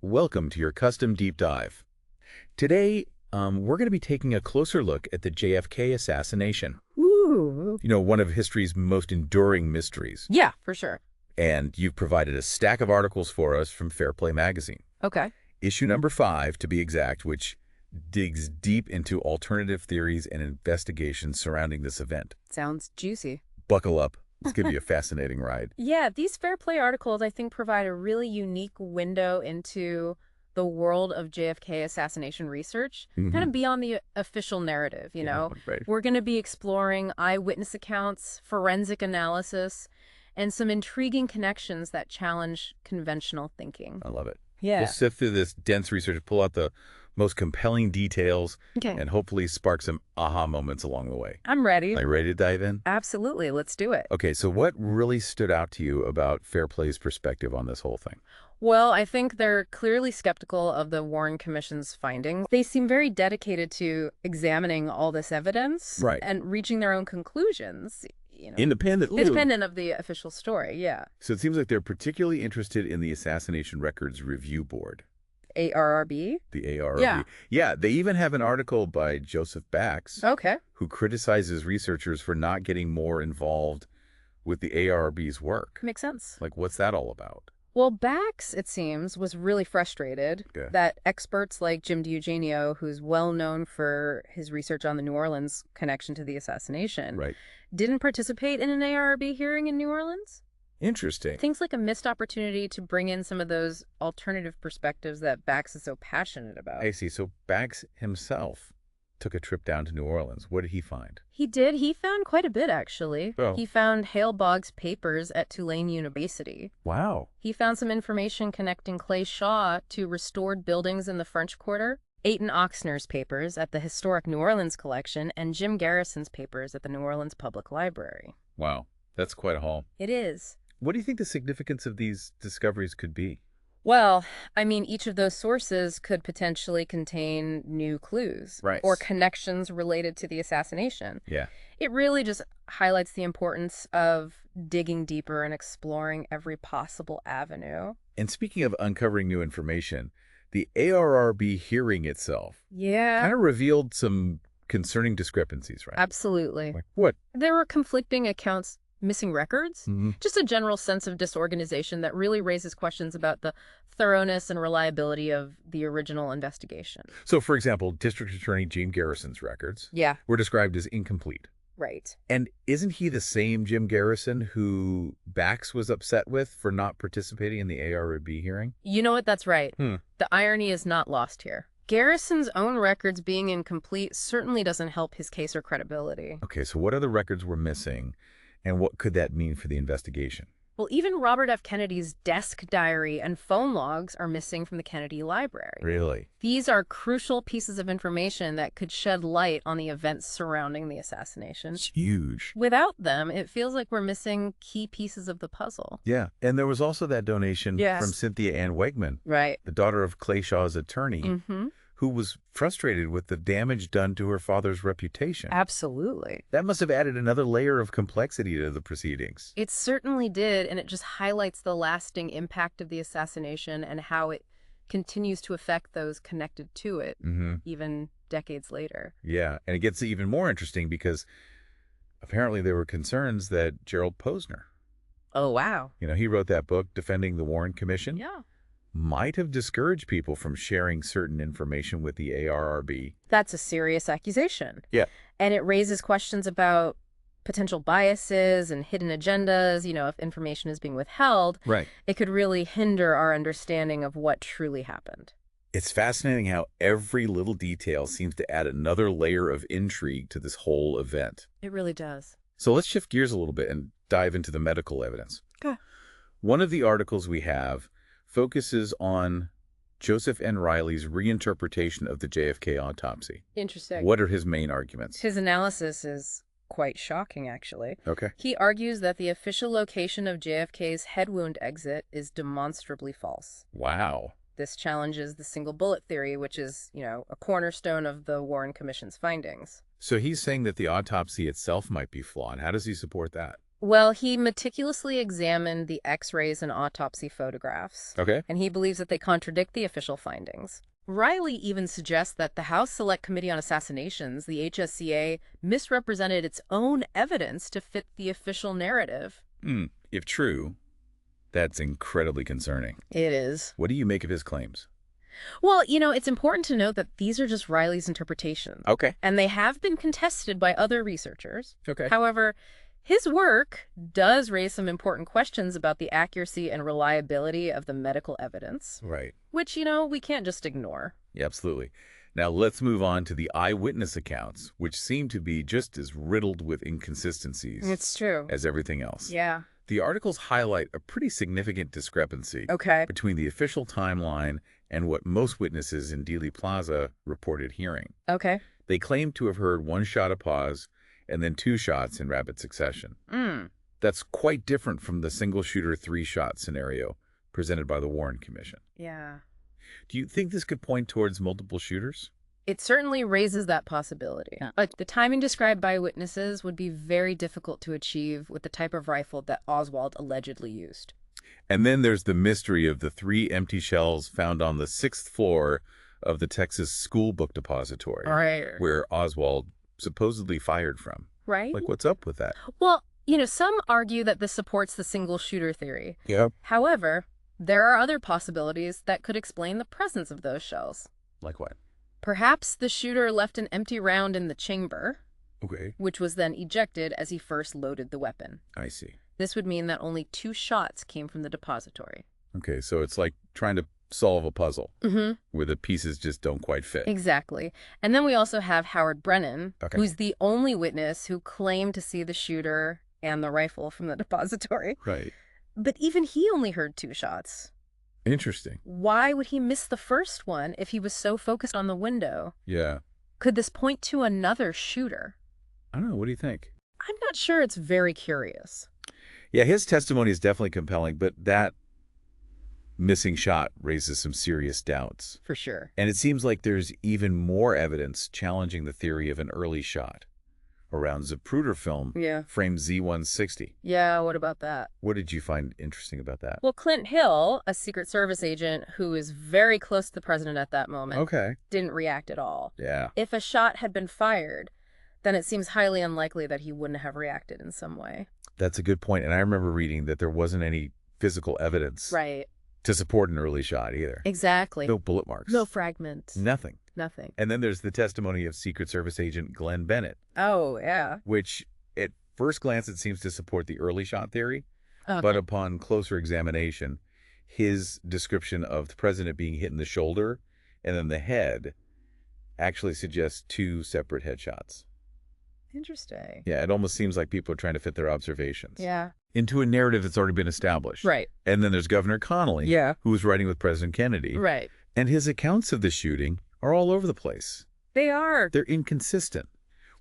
Welcome to your custom deep dive. Today, we're going to be taking a closer look at the JFK assassination. Ooh. One of history's most enduring mysteries. Yeah, for sure. And you've provided a stack of articles for us from Fair Play magazine. Okay. Issue number 5, to be exact, which digs deep into alternative theories and investigations surrounding this event. Sounds juicy. Buckle up. It's going to be a fascinating ride. Yeah, these Fair Play articles, I think, provide a really unique window into the world of JFK assassination research, kind of beyond the official narrative, you know? Right. We're going to be exploring eyewitness accounts, forensic analysis, and some intriguing connections that challenge conventional thinking. I love it. Yeah. We'll sift through this dense research, pull out the most compelling details, and hopefully spark some aha moments along the way. I'm ready. Are you ready to dive in? Absolutely. Let's do it. Okay, so what really stood out to you about Fair Play's perspective on this whole thing? Well, I think they're clearly skeptical of the Warren Commission's findings. They seem very dedicated to examining all this evidence and reaching their own conclusions. Independent of the official story, yeah. So it seems like they're particularly interested in the Assassination Records Review Board. ARRB? The ARRB. Yeah, they even have an article by Joseph Bax, who criticizes researchers for not getting more involved with the ARRB's work. Makes sense. Like, what's that all about? Well, Bax, it seems, was really frustrated that experts like Jim DiEugenio, who's well known for his research on the New Orleans connection to the assassination, didn't participate in an ARRB hearing in New Orleans. Interesting. Things like a missed opportunity to bring in some of those alternative perspectives that Bax is so passionate about. I see. So Bax himself took a trip down to New Orleans. What did he find? He did. He found quite a bit, actually. Oh. He found Hale Boggs' papers at Tulane University. Wow. He found some information connecting Clay Shaw to restored buildings in the French Quarter, Ayton Oxner's papers at the Historic New Orleans Collection, and Jim Garrison's papers at the New Orleans Public Library. Wow. That's quite a haul. It is. What do you think the significance of these discoveries could be? Well, I mean, each of those sources could potentially contain new clues or connections related to the assassination. Yeah. It really just highlights the importance of digging deeper and exploring every possible avenue. And speaking of uncovering new information, the ARRB hearing itself kind of revealed some concerning discrepancies, right? Absolutely. Like what? There were conflicting accounts. Missing records, just a general sense of disorganization that really raises questions about the thoroughness and reliability of the original investigation. So, for example, District Attorney Jim Garrison's records were described as incomplete. Right. And isn't he the same Jim Garrison who Bax was upset with for not participating in the ARRB hearing? You know what? That's right. The irony is not lost here. Garrison's own records being incomplete certainly doesn't help his case or credibility. Okay, so what other records were missing? And what could that mean for the investigation? Well, even Robert F. Kennedy's desk diary and phone logs are missing from the Kennedy Library. Really? These are crucial pieces of information that could shed light on the events surrounding the assassination. It's huge. Without them, it feels like we're missing key pieces of the puzzle. Yeah, and there was also that donation from Cynthia Ann Wegman, the daughter of Clay Shaw's attorney, who was frustrated with the damage done to her father's reputation. Absolutely. That must have added another layer of complexity to the proceedings. It certainly did, and it just highlights the lasting impact of the assassination and how it continues to affect those connected to it, even decades later. Yeah, and it gets even more interesting because apparently there were concerns that Gerald Posner, oh, wow. He wrote that book, Defending the Warren Commission. Yeah. Might have discouraged people from sharing certain information with the ARRB. That's a serious accusation. Yeah. And it raises questions about potential biases and hidden agendas. If information is being withheld, it could really hinder our understanding of what truly happened. It's fascinating how every little detail seems to add another layer of intrigue to this whole event. It really does. So let's shift gears a little bit and dive into the medical evidence. Okay. One of the articles we have focuses on Joseph N. Riley's reinterpretation of the JFK autopsy. Interesting. What are his main arguments? His analysis is quite shocking, actually. Okay. He argues that the official location of JFK's head wound exit is demonstrably false. Wow. This challenges the single bullet theory, which is, a cornerstone of the Warren Commission's findings. So he's saying that the autopsy itself might be flawed. How does he support that? Well, he meticulously examined the X-rays and autopsy photographs. Okay. And he believes that they contradict the official findings. Riley even suggests that the House Select Committee on Assassinations, the HSCA, misrepresented its own evidence to fit the official narrative. If true, that's incredibly concerning. It is. What do you make of his claims? Well, it's important to note that these are just Riley's interpretations. Okay. And they have been contested by other researchers. Okay. However, his work does raise some important questions about the accuracy and reliability of the medical evidence. Right. Which, we can't just ignore. Yeah, absolutely. Now, let's move on to the eyewitness accounts, which seem to be just as riddled with inconsistencies. It's true. As everything else. Yeah. The articles highlight a pretty significant discrepancy between the official timeline and what most witnesses in Dealey Plaza reported hearing. Okay. They claim to have heard one shot of pause and then two shots in rapid succession. That's quite different from the single-shooter three-shot scenario presented by the Warren Commission. Yeah. Do you think this could point towards multiple shooters? It certainly raises that possibility. Yeah. But the timing described by witnesses would be very difficult to achieve with the type of rifle that Oswald allegedly used. And then there's the mystery of the 3 empty shells found on the 6th floor of the Texas School Book Depository, where Oswald supposedly fired from. Right. Like, what's up with that? Well, some argue that this supports the single-shooter theory. Yep. However, there are other possibilities that could explain the presence of those shells. Like what? Perhaps the shooter left an empty round in the chamber, which was then ejected as he first loaded the weapon. I see. This would mean that only 2 shots came from the depository. Okay, so it's like trying to solve a puzzle where the pieces just don't quite fit. Exactly. And then we also have Howard Brennan, who's the only witness who claimed to see the shooter and the rifle from the depository. Right. But even he only heard 2 shots. Interesting. Why would he miss the first one if he was so focused on the window? Yeah. Could this point to another shooter? I don't know. What do you think? I'm not sure. It's very curious. Yeah, his testimony is definitely compelling, but that missing shot raises some serious doubts. For sure. And it seems like there's even more evidence challenging the theory of an early shot around Zapruder film, frame Z160. Yeah, what about that? What did you find interesting about that? Well, Clint Hill, a Secret Service agent who is very close to the president at that moment, didn't react at all. Yeah. If a shot had been fired, then it seems highly unlikely that he wouldn't have reacted in some way. That's a good point. And I remember reading that there wasn't any physical evidence to support an early shot either. Exactly. No bullet marks. No fragments. Nothing. Nothing. And then there's the testimony of Secret Service agent Glenn Bennett. Oh, yeah. Which, at first glance, it seems to support the early shot theory. But upon closer examination, his description of the president being hit in the shoulder and then the head actually suggests 2 separate headshots. Interesting. Yeah, it almost seems like people are trying to fit their observations. Yeah. Into a narrative that's already been established. Right. And then there's Governor Connolly, who was writing with President Kennedy. Right. And his accounts of the shooting are all over the place. They are. They're inconsistent,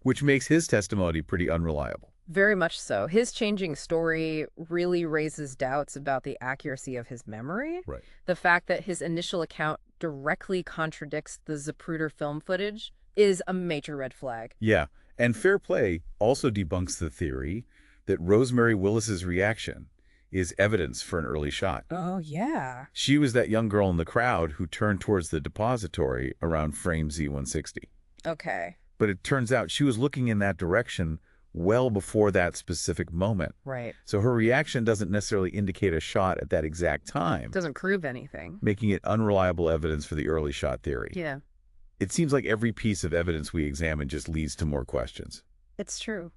which makes his testimony pretty unreliable. Very much so. His changing story really raises doubts about the accuracy of his memory. Right. The fact that his initial account directly contradicts the Zapruder film footage is a major red flag. Yeah. And Fair Play also debunks the theory that Rosemary Willis's reaction is evidence for an early shot. Oh, yeah. She was that young girl in the crowd who turned towards the depository around frame Z160. Okay. But it turns out she was looking in that direction well before that specific moment. Right. So her reaction doesn't necessarily indicate a shot at that exact time. Doesn't prove anything. Making it unreliable evidence for the early shot theory. Yeah. It seems like every piece of evidence we examine just leads to more questions. It's true.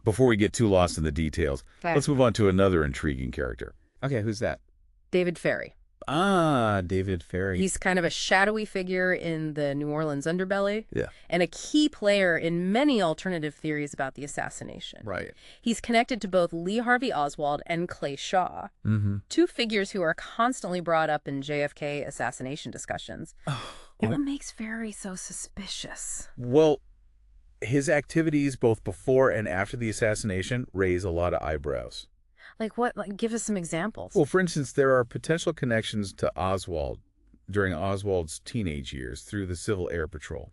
Before we get too lost in the details, let's move on to another intriguing character. Okay, who's that? David Ferry. Ah, David Ferry. He's kind of a shadowy figure in the New Orleans underbelly. Yeah. And a key player in many alternative theories about the assassination. Right. He's connected to both Lee Harvey Oswald and Clay Shaw, 2 figures who are constantly brought up in JFK assassination discussions. What makes Ferry so suspicious? Well, his activities both before and after the assassination raise a lot of eyebrows. Like what? Like, give us some examples. Well, for instance, there are potential connections to Oswald during Oswald's teenage years through the Civil Air Patrol.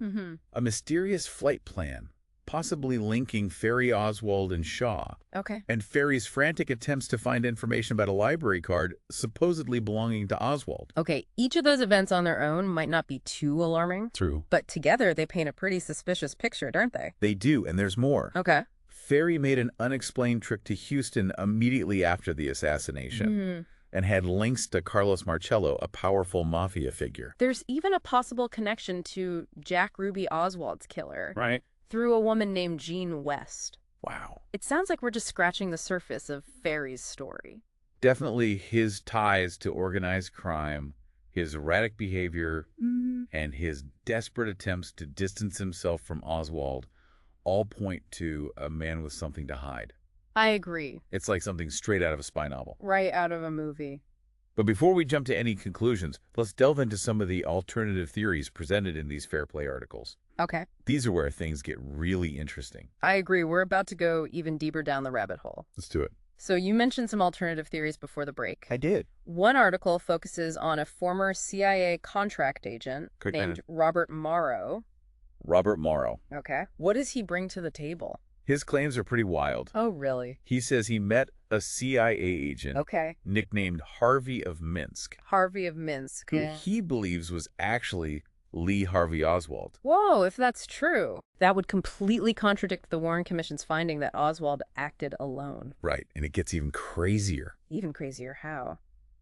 A mysterious flight plan possibly linking Ferry, Oswald, and Shaw. Okay. And Ferry's frantic attempts to find information about a library card supposedly belonging to Oswald. Okay, each of those events on their own might not be too alarming. True. But together, they paint a pretty suspicious picture, don't they? They do, and there's more. Okay. Ferry made an unexplained trip to Houston immediately after the assassination and had links to Carlos Marcello, a powerful mafia figure. There's even a possible connection to Jack Ruby Oswald's killer. Right. Through a woman named Jean West. Wow. It sounds like we're just scratching the surface of Ferry's story. Definitely his ties to organized crime, his erratic behavior, and his desperate attempts to distance himself from Oswald all point to a man with something to hide. I agree. It's like something straight out of a spy novel. Right out of a movie. But before we jump to any conclusions, let's delve into some of the alternative theories presented in these Fair Play articles. Okay. These are where things get really interesting. I agree. We're about to go even deeper down the rabbit hole. Let's do it. So you mentioned some alternative theories before the break. I did. One article focuses on a former CIA contract agent named Robert Morrow. Robert Morrow. Okay. What does he bring to the table? His claims are pretty wild. Oh, really? He says he met a CIA agent nicknamed Harvey of Minsk. Harvey of Minsk. Who he believes was actually Lee Harvey Oswald. Whoa, if that's true, that would completely contradict the Warren Commission's finding that Oswald acted alone. Right, and it gets even crazier. Even crazier, how?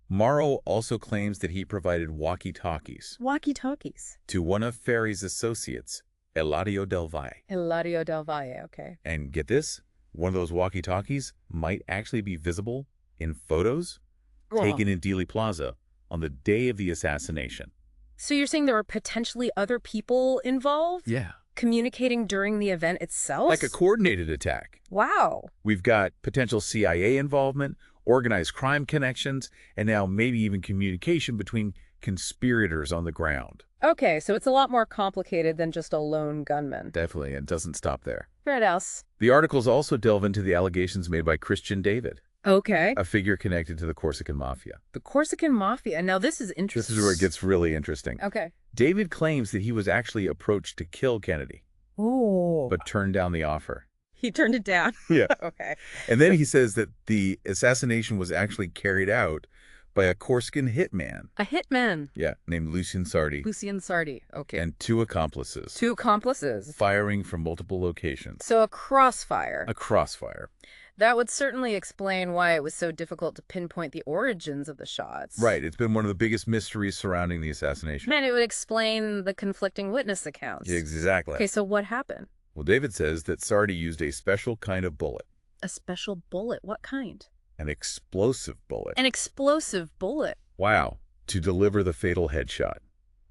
Morrow also claims that he provided walkie-talkies. Walkie-talkies? To one of Ferry's associates, Eladio Del Valle. Eladio Del Valle, okay. And get this, one of those walkie-talkies might actually be visible in photos taken in Dealey Plaza on the day of the assassination. So you're saying there were potentially other people involved? Yeah. Communicating during the event itself? Like a coordinated attack. Wow. We've got potential CIA involvement, organized crime connections, and now maybe even communication between conspirators on the ground. Okay, so it's a lot more complicated than just a lone gunman. Definitely, and it doesn't stop there. What else? The articles also delve into the allegations made by Christian David. Okay. A figure connected to the Corsican Mafia. The Corsican Mafia. Now, this is interesting. This is where it gets really interesting. Okay. David claims that he was actually approached to kill Kennedy. Oh. But turned down the offer. He turned it down? Yeah. Okay. And then he says that the assassination was actually carried out by a Corsican hitman. A hitman? Yeah, named Lucien Sardi. Lucien Sardi, okay. And two accomplices. Two accomplices? Firing from multiple locations. So a crossfire. A crossfire. That would certainly explain why it was so difficult to pinpoint the origins of the shots. Right. It's been one of the biggest mysteries surrounding the assassination. And it would explain the conflicting witness accounts. Exactly. Okay, so what happened? Well, David says that Sardi used a special kind of bullet. A special bullet? What kind? An explosive bullet. An explosive bullet? Wow. To deliver the fatal headshot.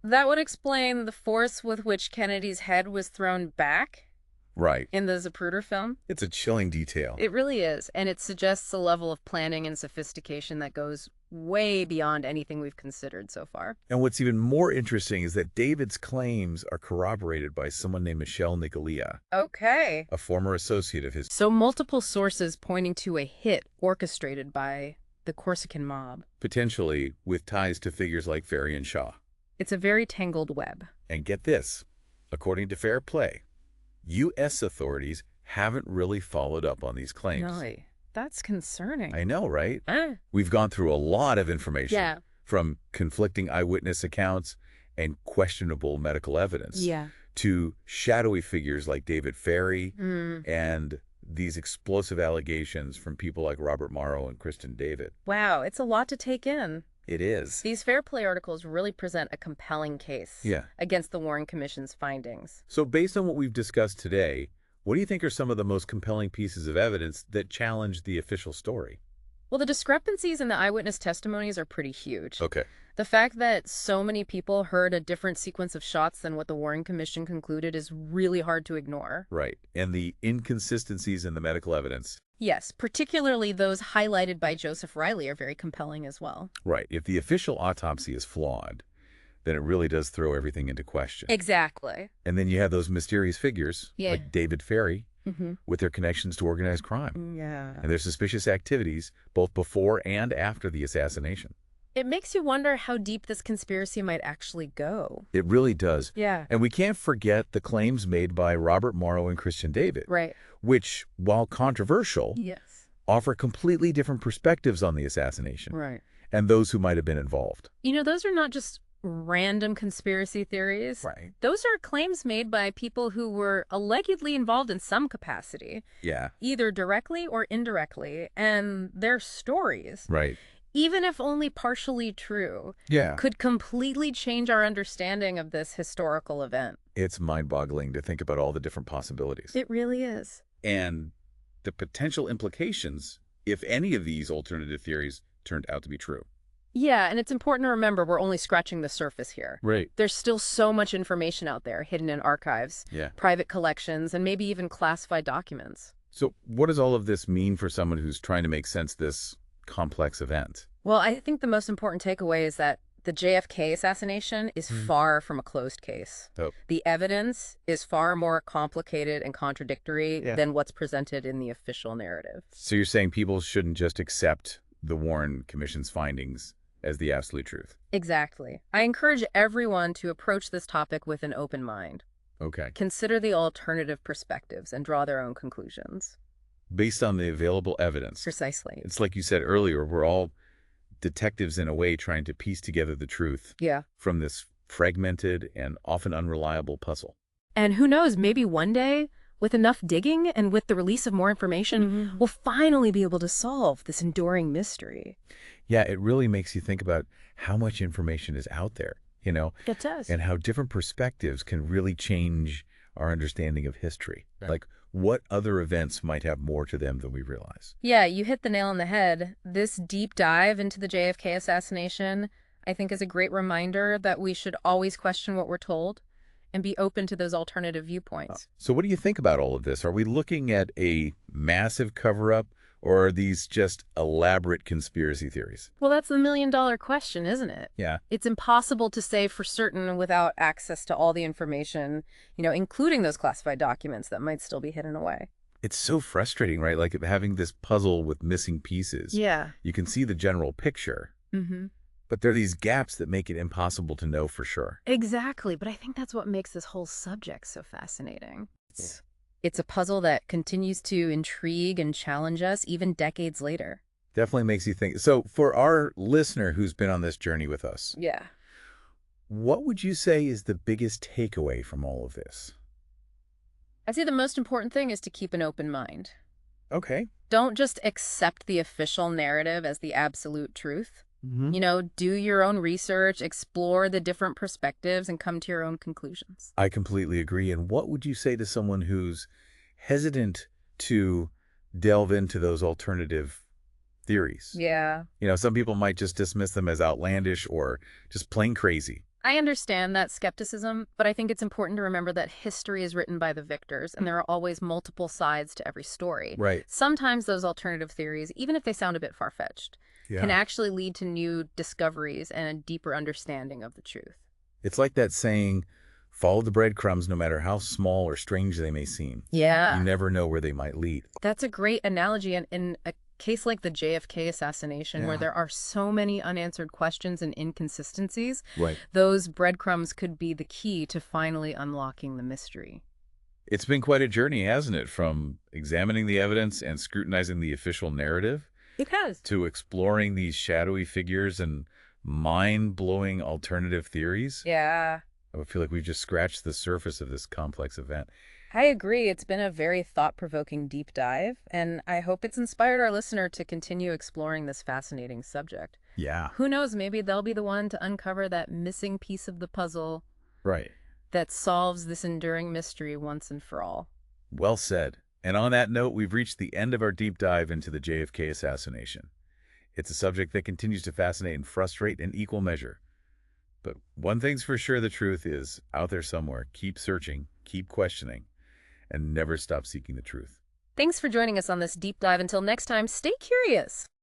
That would explain the force with which Kennedy's head was thrown back? Right. In the Zapruder film? It's a chilling detail. It really is. And it suggests a level of planning and sophistication that goes way beyond anything we've considered so far. And what's even more interesting is that David's claims are corroborated by someone named Michelle Nicolia. Okay. A former associate of his. So multiple sources pointing to a hit orchestrated by the Corsican mob. Potentially with ties to figures like Ferry and Shaw. It's a very tangled web. And get this. According to Fair Play, U.S. authorities haven't really followed up on these claims. No, that's concerning. I know, right? We've gone through a lot of information. Yeah. From conflicting eyewitness accounts and questionable medical evidence. Yeah. To shadowy figures like David Ferry and these explosive allegations from people like Robert Morrow and Christian David. Wow, it's a lot to take in. It is. These Fair Play articles really present a compelling case against the Warren Commission's findings. So based on what we've discussed today, what do you think are some of the most compelling pieces of evidence that challenge the official story? Well, the discrepancies in the eyewitness testimonies are pretty huge. Okay. The fact that so many people heard a different sequence of shots than what the Warren Commission concluded is really hard to ignore. Right. And the inconsistencies in the medical evidence. Yes, particularly those highlighted by Joseph Riley are very compelling as well. Right. If the official autopsy is flawed, then it really does throw everything into question. Exactly. And then you have those mysterious figures like David Ferry with their connections to organized crime. Yeah. And their suspicious activities both before and after the assassination. It makes you wonder how deep this conspiracy might actually go. It really does. Yeah. And we can't forget the claims made by Robert Morrow and Christian David, Right. which, while controversial, Yes. offer completely different perspectives on the assassination Right. and those who might have been involved. Those are not just random conspiracy theories. Right. Those are claims made by people who were allegedly involved in some capacity. Yeah. Either directly or indirectly, and their stories, Right. even if only partially true, Yeah. could completely change our understanding of this historical event. It's mind-boggling to think about all the different possibilities. It really is. And the potential implications if any of these alternative theories turned out to be true. Yeah, and it's important to remember we're only scratching the surface here. Right. There's still so much information out there hidden in archives, private collections, and maybe even classified documents. So what does all of this mean for someone who's trying to make sense of this complex event? Well, I think the most important takeaway is that the JFK assassination is far from a closed case. Oh. The evidence is far more complicated and contradictory than what's presented in the official narrative. So you're saying people shouldn't just accept the Warren Commission's findings as the absolute truth? Exactly. I encourage everyone to approach this topic with an open mind. Okay. Consider the alternative perspectives and draw their own conclusions. Based on the available evidence. Precisely. It's like you said earlier, we're all detectives in a way trying to piece together the truth from this fragmented and often unreliable puzzle. And who knows, maybe one day, with enough digging and with the release of more information, we'll finally be able to solve this enduring mystery. Yeah, it really makes you think about how much information is out there, It does. and how different perspectives can really change our understanding of history. Right. Like, what other events might have more to them than we realize? Yeah, you hit the nail on the head. This deep dive into the JFK assassination, I think, is a great reminder that we should always question what we're told and be open to those alternative viewpoints. So what do you think about all of this? Are we looking at a massive cover-up, or are these just elaborate conspiracy theories? Well, that's the million-dollar question, isn't it? Yeah. It's impossible to say for certain without access to all the information, including those classified documents that might still be hidden away. It's so frustrating, right? Like having this puzzle with missing pieces. Yeah. You can see the general picture, but there are these gaps that make it impossible to know for sure. Exactly, but I think that's what makes this whole subject so fascinating. It's a puzzle that continues to intrigue and challenge us even decades later. Definitely makes you think. So for our listener who's been on this journey with us, what would you say is the biggest takeaway from all of this? I'd say the most important thing is to keep an open mind. Okay. Don't just accept the official narrative as the absolute truth. Do your own research, explore the different perspectives, and come to your own conclusions. I completely agree. And what would you say to someone who's hesitant to delve into those alternative theories? Yeah. Some people might just dismiss them as outlandish or just plain crazy. I understand that skepticism, but I think it's important to remember that history is written by the victors, and there are always multiple sides to every story. Right. Sometimes those alternative theories, even if they sound a bit far-fetched, can actually lead to new discoveries and a deeper understanding of the truth. It's like that saying, follow the breadcrumbs no matter how small or strange they may seem. Yeah. You never know where they might lead. That's a great analogy. And in a case like the JFK assassination, where there are so many unanswered questions and inconsistencies, those breadcrumbs could be the key to finally unlocking the mystery. It's been quite a journey, hasn't it? From examining the evidence and scrutinizing the official narrative. It has. To exploring these shadowy figures and mind-blowing alternative theories. Yeah. I feel like we've just scratched the surface of this complex event. I agree. It's been a very thought-provoking deep dive, and I hope it's inspired our listener to continue exploring this fascinating subject. Yeah. Who knows, maybe they'll be the one to uncover that missing piece of the puzzle that solves this enduring mystery once and for all. Well said. And on that note, we've reached the end of our deep dive into the JFK assassination. It's a subject that continues to fascinate and frustrate in equal measure. But one thing's for sure, the truth is out there somewhere. Keep searching, keep questioning, and never stop seeking the truth. Thanks for joining us on this deep dive. Until next time, stay curious.